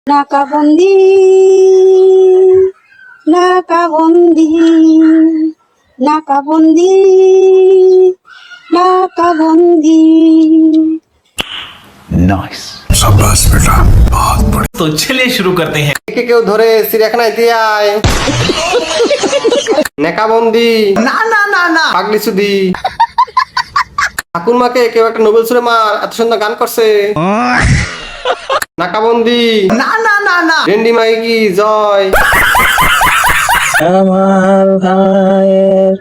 নাকাবন্দি নাকাবন্দি নাকাবন্দি নাকাবন্দি। Nice, शाबाश बेटा, बहुत बढ़िया। तो चलिए शुरू करते हैं। কেউ ধরে চিড়িয়াখানায় দিয়ে আয়। নেকাবন্দি ना ना ना ना পাগলি সুদি। ঠাকুরমাকে কেউ একটা নোবেল সুরে মার, এত সুন্দর গান করছে। নাকাবন্দি ना না না না ডেন্ডি মাইকি জয়। আমার ভাইয়ের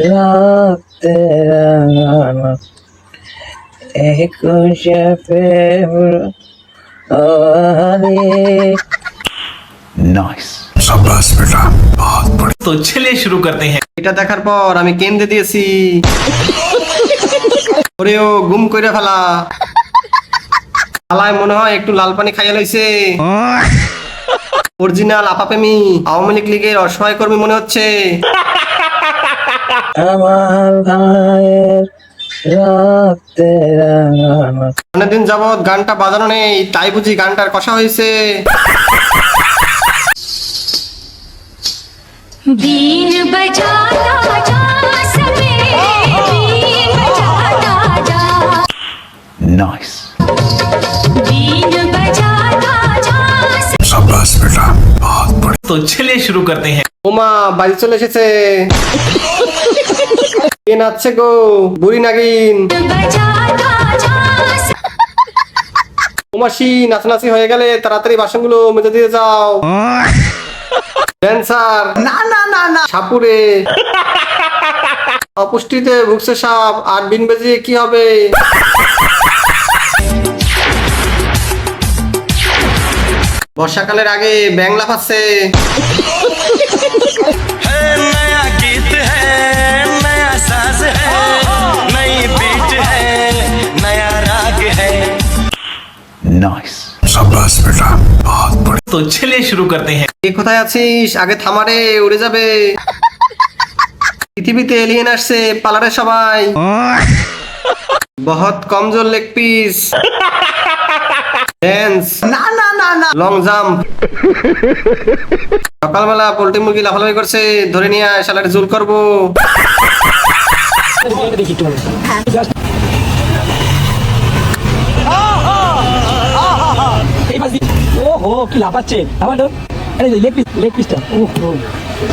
রক্তে রাঙানো 21শে ফেব্রুয়ারি। नाइस, शाबाश बेटा, बहुत बढ़िया। तो चलिए शुरू करते हैं। এটা দেখার পর আমি কেন্দ্রে দিয়েছি। ওরেও গুম কইরা ফেলা। শালায় মনে হয় একটু লাল পানি খাইয়া লইছে। অরিজিনাল আপাপেমি আওয়ামী লীগের অসহায় কর্মী মনে হচ্ছে। আমার ভাইয়ের রক্তে রাঙানো অনেকদিন যাবৎ গানটা বাজানো নেই, তাই বুঝি গানটার কষা হয়েছে। बीन बजाता जा सके बीन बजाता जा नाइस, बीन बजाता जा शाबाश बेटा, बहुत बढ़िया। तो चलिए शुरू करते हैं। ওমা বাড়ি চলে এসেছে। কে নাচছে গো, বুড়ি নাগিন। बजाता जा ওমাসি নাচানাচি হয়ে গেলে তাড়াতাড়ি বাসনগুলো মেজে দিয়ে যাও। ড্যান্সার ना ना ना ना সাপুরে অপুষ্টিতে ভুগছে সাপ, আর বিন বেজিয়ে কি হবে। বর্ষাকালের আগে ব্যাং লাফাচ্ছে। नया गीत है, नया साज है, नई बीट है, नया राग है। नाइस, शाबाश बेटा, बहुत बढ़िया। तो चलिए शुरू करते हैं। কে কোথায় আছিস, আগে থামারে, উড়ে যাবে। পৃথিবীতে এলিয়েন আসছে, পালারে সবাই। বহুত কমজোর লেগ পিস। ড্যান্স ना ना ना ना লং জাম্প। সকালবেলা পোল্ট্রি মুরগি লাফালাফি করছে, ধরে নিয়ে আয়, শালারে জোর করবো। ওহো কি লাফাচ্ছে আমার তো আরে লেগ পিসটা ওহো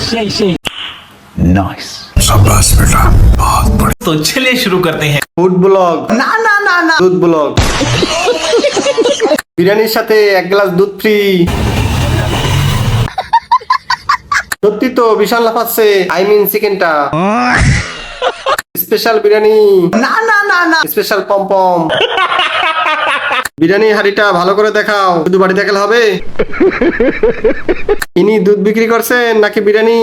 সেই সেই नाइस, शाबाश बेटा, बहुत बढ़िया। तो चलिए शुरू करते हैं। ফুড ব্লগ ना ना ना ना দুধ ব্লগ। বিরিয়ানির সাথে এক গ্লাস দুধ ফ্রি। সত্যি তো বিশাল লাফাচ্ছে, আই মিন চিকেনটা। স্পেশাল বিরিয়ানি, ना ना ना ना স্পেশাল পমপম। বিরিয়ানি হাড়িটা ভালো করে দেখাও, শুধু বাড়ি দেখালে হবে। ইনি দুধ বিক্রি করছেন নাকি বিরিয়ানি?